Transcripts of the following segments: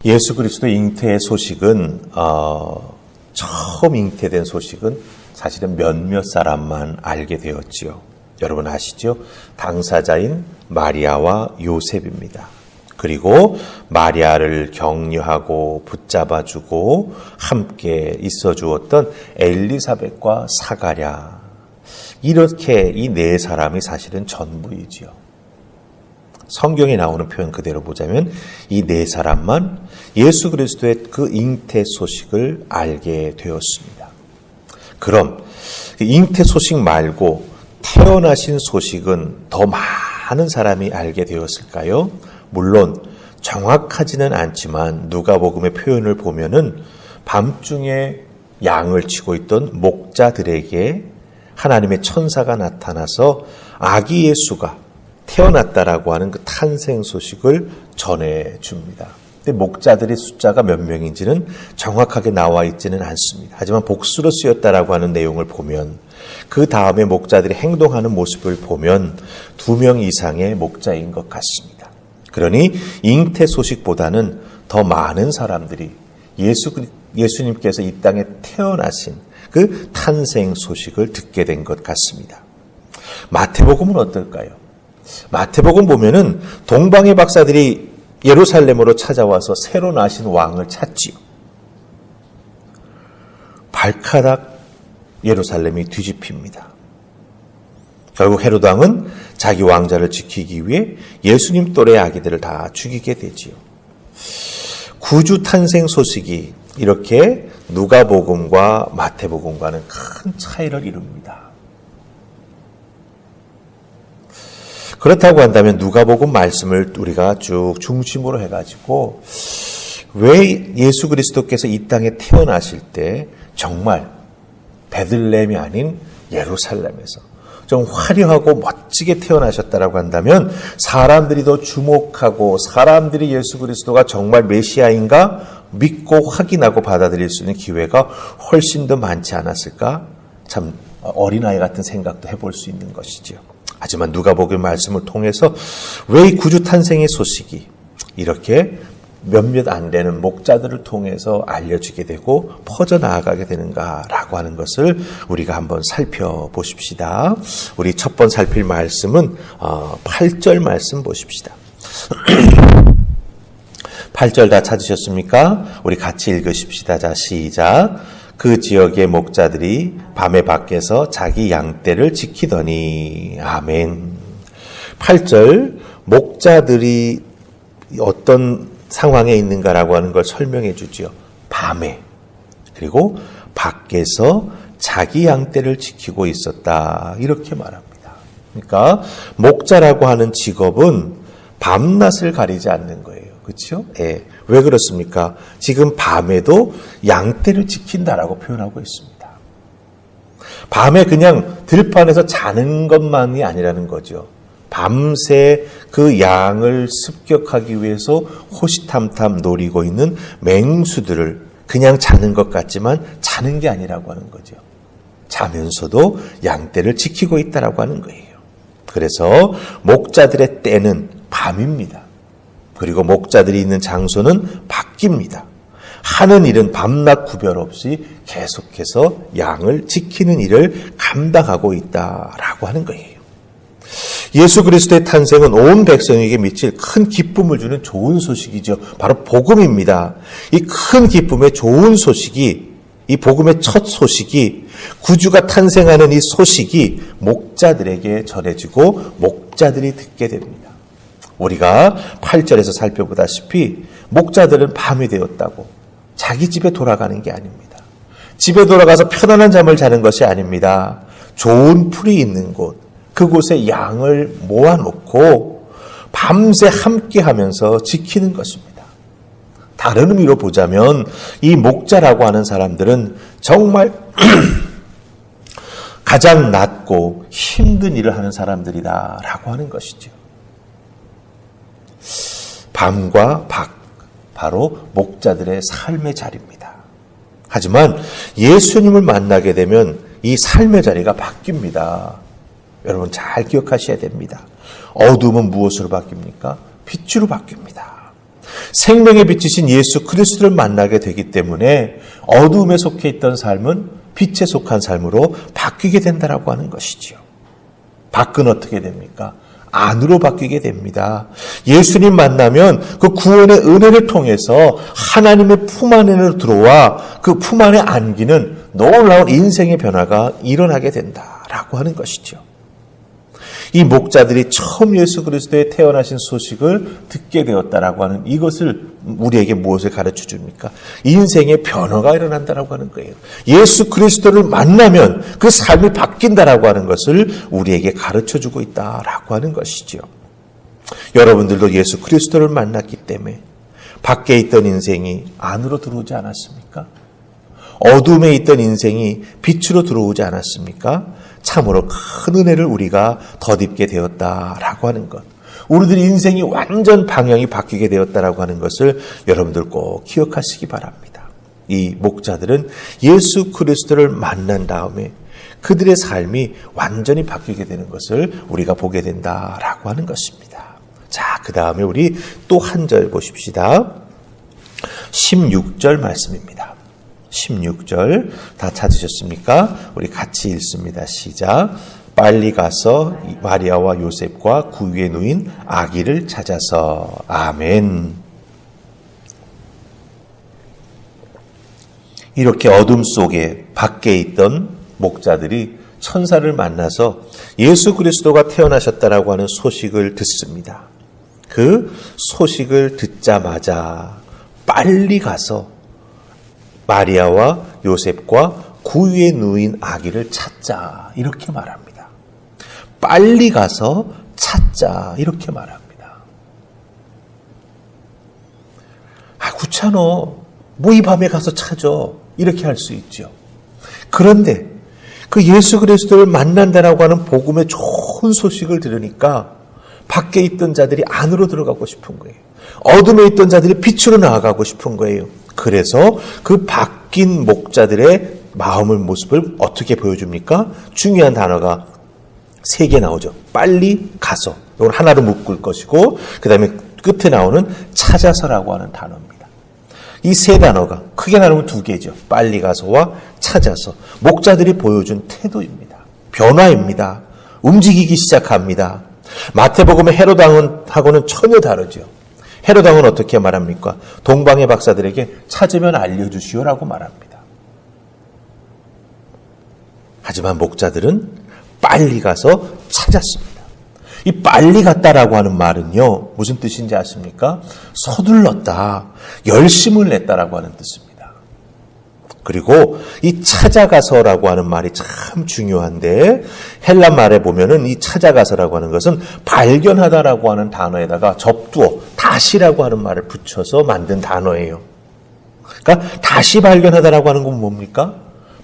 예수 그리스도 잉태의 소식은 처음 잉태된 소식은 사실은 몇몇 사람만 알게 되었지요. 여러분 아시죠? 당사자인 마리아와 요셉입니다. 그리고 마리아를 격려하고 붙잡아주고 함께 있어주었던 엘리사벳과 사가랴, 이렇게 이 네 사람이 사실은 전부이지요. 성경에 나오는 표현 그대로 보자면 이 네 사람만 예수 그리스도의 그 잉태 소식을 알게 되었습니다. 그럼 잉태 소식 말고 태어나신 소식은 더 많은 사람이 알게 되었을까요? 물론 정확하지는 않지만 누가복음의 표현을 보면은 밤중에 양을 치고 있던 목자들에게 하나님의 천사가 나타나서 아기 예수가 태어났다라고 하는 그 탄생 소식을 전해줍니다. 근데 목자들의 숫자가 몇 명인지는 정확하게 나와 있지는 않습니다. 하지만 복수로 쓰였다라고 하는 내용을 보면 그 다음에 목자들이 행동하는 모습을 보면 2명 이상의 목자인 것 같습니다. 그러니 잉태 소식보다는 더 많은 사람들이 예수님께서 이 땅에 태어나신 그 탄생 소식을 듣게 된 것 같습니다. 마태복음은 어떨까요? 마태복음 보면은 동방의 박사들이 예루살렘으로 찾아와서 새로 나신 왕을 찾지요. 발가락 예루살렘이 뒤집힙니다. 결국 헤로드 왕은 자기 왕자를 지키기 위해 예수님 또래의 아기들을 다 죽이게 되지요. 구주 탄생 소식이 이렇게 누가복음과 마태복음과는 큰 차이를 이룹니다. 그렇다고 한다면 누가복음 말씀을 우리가 쭉 중심으로 해가지고 왜 예수 그리스도께서 이 땅에 태어나실 때 정말 베들레헴이 아닌 예루살렘에서 좀 화려하고 멋지게 태어나셨다라고 한다면 사람들이 더 주목하고 사람들이 예수 그리스도가 정말 메시아인가 믿고 확인하고 받아들일 수 있는 기회가 훨씬 더 많지 않았을까? 참 어린아이 같은 생각도 해볼 수 있는 것이죠. 하지만 누가복음 말씀을 통해서 왜 이 구주 탄생의 소식이 이렇게 몇몇 안 되는 목자들을 통해서 알려지게 되고 퍼져나가게 되는가라고 하는 것을 우리가 한번 살펴보십시다. 우리 첫 번 살필 말씀은 8절 말씀 보십시다. 8절 다 찾으셨습니까? 우리 같이 읽으십시다. 자, 시작. 그 지역의 목자들이 밤에 밖에서 자기 양떼를 지키더니. 아멘. 8절 목자들이 어떤 상황에 있는가라고 하는 걸 설명해 주지요. 밤에. 그리고 밖에서 자기 양떼를 지키고 있었다. 이렇게 말합니다. 그러니까 목자라고 하는 직업은 밤낮을 가리지 않는 거예요. 그렇죠? 예. 왜 그렇습니까? 지금 밤에도 양떼를 지킨다라고 표현하고 있습니다. 밤에 그냥 들판에서 자는 것만이 아니라는 거죠. 밤새 그 양을 습격하기 위해서 호시탐탐 노리고 있는 맹수들을 그냥 자는 것 같지만 자는 게 아니라고 하는 거죠. 자면서도 양떼를 지키고 있다라고 하는 거예요. 그래서 목자들의 때는 밤입니다. 그리고 목자들이 있는 장소는 바뀝니다. 하는 일은 밤낮 구별 없이 계속해서 양을 지키는 일을 감당하고 있다라고 하는 거예요. 예수 그리스도의 탄생은 온 백성에게 미칠 큰 기쁨을 주는 좋은 소식이죠. 바로 복음입니다. 이 큰 기쁨의 좋은 소식이, 이 복음의 첫 소식이, 구주가 탄생하는 이 소식이 목자들에게 전해지고 목자들이 듣게 됩니다. 우리가 8절에서 살펴보다시피 목자들은 밤이 되었다고 자기 집에 돌아가는 게 아닙니다. 집에 돌아가서 편안한 잠을 자는 것이 아닙니다. 좋은 풀이 있는 곳, 그곳에 양을 모아놓고 밤새 함께하면서 지키는 것입니다. 다른 의미로 보자면 이 목자라고 하는 사람들은 정말 가장 낮고 힘든 일을 하는 사람들이다라고 하는 것이죠. 밤과 밖, 바로 목자들의 삶의 자리입니다. 하지만 예수님을 만나게 되면 이 삶의 자리가 바뀝니다. 여러분 잘 기억하셔야 됩니다. 어둠은 무엇으로 바뀝니까? 빛으로 바뀝니다. 생명의 빛이신 예수 그리스도를 만나게 되기 때문에 어두움에 속해 있던 삶은 빛에 속한 삶으로 바뀌게 된다라고 하는 것이지요. 밖은 어떻게 됩니까? 안으로 바뀌게 됩니다. 예수님 만나면 그 구원의 은혜를 통해서 하나님의 품 안으로 들어와 그 품 안에 안기는 놀라운 인생의 변화가 일어나게 된다라고 하는 것이죠. 이 목자들이 처음 예수 그리스도의 태어나신 소식을 듣게 되었다라고 하는 이것을 우리에게 무엇을 가르쳐 줍니까? 인생의 변화가 일어난다라고 하는 거예요. 예수 그리스도를 만나면 그 삶이 바뀐다라고 하는 것을 우리에게 가르쳐 주고 있다라고 하는 것이죠. 여러분들도 예수 그리스도를 만났기 때문에 밖에 있던 인생이 안으로 들어오지 않았습니까? 어둠에 있던 인생이 빛으로 들어오지 않았습니까? 참으로 큰 은혜를 우리가 덧입게 되었다라고 하는 것. 우리들의 인생이 완전 방향이 바뀌게 되었다라고 하는 것을 여러분들 꼭 기억하시기 바랍니다. 이 목자들은 예수 그리스도를 만난 다음에 그들의 삶이 완전히 바뀌게 되는 것을 우리가 보게 된다라고 하는 것입니다. 자, 그 다음에 우리 또 한 절 보십시다. 16절 말씀입니다. 16절 다 찾으셨습니까? 우리 같이 읽습니다. 시작. 빨리 가서 마리아와 요셉과 그 위에 누인 아기를 찾아서. 아멘. 이렇게 어둠 속에 밖에 있던 목자들이 천사를 만나서 예수 그리스도가 태어나셨다라고 하는 소식을 듣습니다. 그 소식을 듣자마자 빨리 가서 마리아와 요셉과 그 위에 누인 아기를 찾자 이렇게 말합니다. 빨리 가서 찾자 이렇게 말합니다. 귀찮아. 뭐 이 밤에 가서 찾아. 이렇게 할 수 있죠. 그런데 그 예수 그리스도를 만난다라고 하는 복음의 좋은 소식을 들으니까 밖에 있던 자들이 안으로 들어가고 싶은 거예요. 어둠에 있던 자들이 빛으로 나아가고 싶은 거예요. 그래서 그 바뀐 목자들의 마음을 모습을 어떻게 보여줍니까? 중요한 단어가 3개 나오죠. 빨리 가서. 이건 하나로 묶을 것이고 그 다음에 끝에 나오는 찾아서라고 하는 단어입니다. 이 3단어가 크게 나누면 2개죠. 빨리 가서와 찾아서. 목자들이 보여준 태도입니다. 변화입니다. 움직이기 시작합니다. 마태복음의 헤롯왕하고는 전혀 다르죠. 헤롯왕은 어떻게 말합니까? 동방의 박사들에게 찾으면 알려주시오라고 말합니다. 하지만 목자들은 빨리 가서 찾았습니다. 이 빨리 갔다라고 하는 말은요, 무슨 뜻인지 아십니까? 서둘렀다, 열심을 냈다라고 하는 뜻입니다. 그리고 이 찾아가서라고 하는 말이 참 중요한데 헬라 말에 보면은 이 찾아가서라고 하는 것은 발견하다라고 하는 단어에다가 접두어 다시라고 하는 말을 붙여서 만든 단어예요. 그러니까 다시 발견하다라고 하는 건 뭡니까?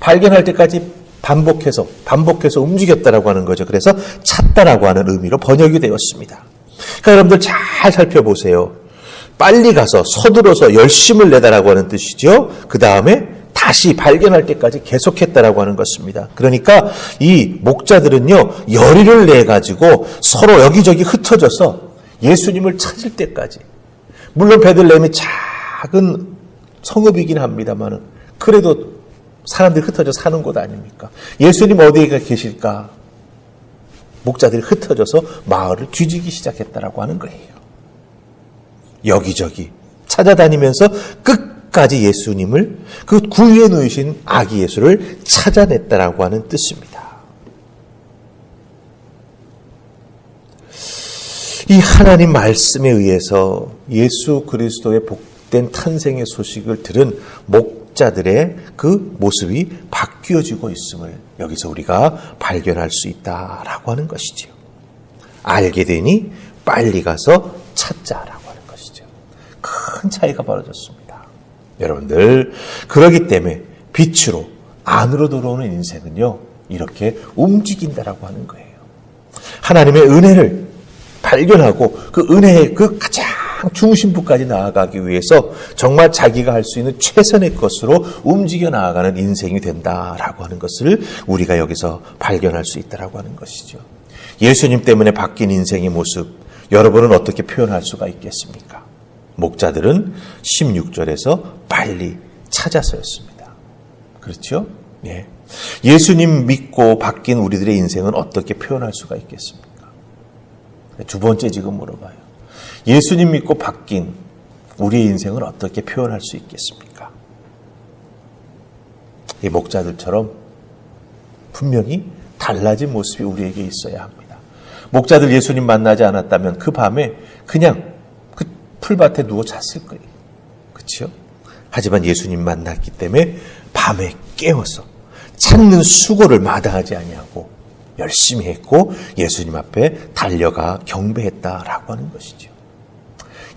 발견할 때까지 반복해서 움직였다라고 하는 거죠. 그래서 찾다라고 하는 의미로 번역이 되었습니다. 그러니까 여러분들 잘 살펴보세요. 빨리 가서 서둘러서 열심을 내다라고 하는 뜻이죠. 그 다음에 다시 발견할 때까지 계속했다라고 하는 것입니다. 그러니까 이 목자들은요, 열의를 내 가지고 서로 여기저기 흩어져서 예수님을 찾을 때까지, 물론 베들레헴이 작은 성읍이긴 합니다만은 그래도 사람들이 흩어져 사는 곳 아닙니까? 예수님 어디에 계실까? 목자들이 흩어져서 마을을 뒤지기 시작했다라고 하는 거예요. 여기저기 찾아다니면서 끝까지 예수님을, 그 구유에 놓이신 아기 예수를 찾아냈다라고 하는 뜻입니다. 이 하나님 말씀에 의해서 예수 그리스도의 복된 탄생의 소식을 들은 목자들의 그 모습이 바뀌어지고 있음을 여기서 우리가 발견할 수 있다라고 하는 것이죠. 알게 되니 빨리 가서 찾자라고 하는 것이죠. 큰 차이가 벌어졌습니다. 여러분들, 그러기 때문에 빛으로 안으로 들어오는 인생은요, 이렇게 움직인다라고 하는 거예요. 하나님의 은혜를 발견하고 그 은혜의 그 가장 중심부까지 나아가기 위해서 정말 자기가 할 수 있는 최선의 것으로 움직여 나아가는 인생이 된다라고 하는 것을 우리가 여기서 발견할 수 있다라고 하는 것이죠. 예수님 때문에 바뀐 인생의 모습, 여러분은 어떻게 표현할 수가 있겠습니까? 목자들은 16절에서 빨리 찾아서였습니다. 그렇죠? 예. 예수님 믿고 바뀐 우리들의 인생은 어떻게 표현할 수가 있겠습니까? 두 번째 지금 물어봐요. 예수님 믿고 바뀐 우리의 인생은 어떻게 표현할 수 있겠습니까? 이 목자들처럼 분명히 달라진 모습이 우리에게 있어야 합니다. 목자들 예수님 만나지 않았다면 그 밤에 그냥 그 풀밭에 누워 잤을 거예요. 그렇죠? 하지만 예수님 만났기 때문에 밤에 깨어서 찾는 수고를 마다하지 아니하고 열심히 했고 예수님 앞에 달려가 경배했다라고 하는 것이죠.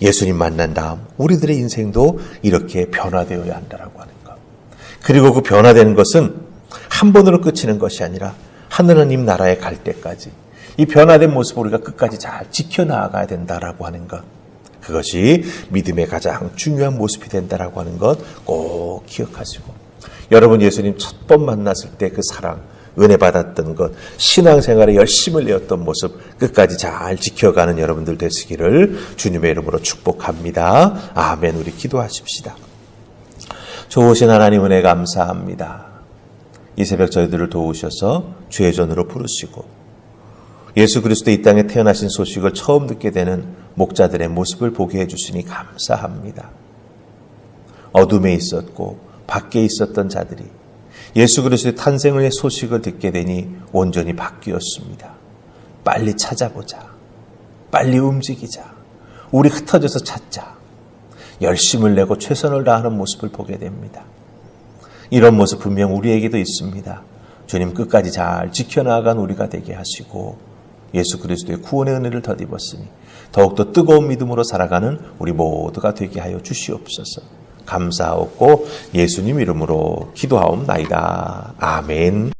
예수님 만난 다음 우리들의 인생도 이렇게 변화되어야 한다라고 하는 것. 그리고 그 변화되는 것은 한 번으로 끝이는 것이 아니라 하느님 나라에 갈 때까지 이 변화된 모습을 우리가 끝까지 잘 지켜나가야 된다라고 하는 것. 그것이 믿음의 가장 중요한 모습이 된다라고 하는 것 꼭 기억하시고, 여러분 예수님 첫 번 만났을 때 그 사랑, 은혜 받았던 것, 신앙생활에 열심을 내었던 모습 끝까지 잘 지켜가는 여러분들 되시기를 주님의 이름으로 축복합니다. 아멘. 우리 기도하십시다. 좋으신 하나님 은혜 감사합니다. 이 새벽 저희들을 도우셔서 주의 전으로 부르시고 예수 그리스도 이 땅에 태어나신 소식을 처음 듣게 되는 목자들의 모습을 보게 해주시니 감사합니다. 어둠에 있었고 밖에 있었던 자들이 예수 그리스도의 탄생의 소식을 듣게 되니 온전히 바뀌었습니다. 빨리 찾아보자. 빨리 움직이자. 우리 흩어져서 찾자. 열심을 내고 최선을 다하는 모습을 보게 됩니다. 이런 모습 분명 우리에게도 있습니다. 주님 끝까지 잘 지켜나간 우리가 되게 하시고 예수 그리스도의 구원의 은혜를 덧입었으니 더욱더 뜨거운 믿음으로 살아가는 우리 모두가 되게 하여 주시옵소서. 감사하옵고 예수님 이름으로 기도하옵나이다. 아멘.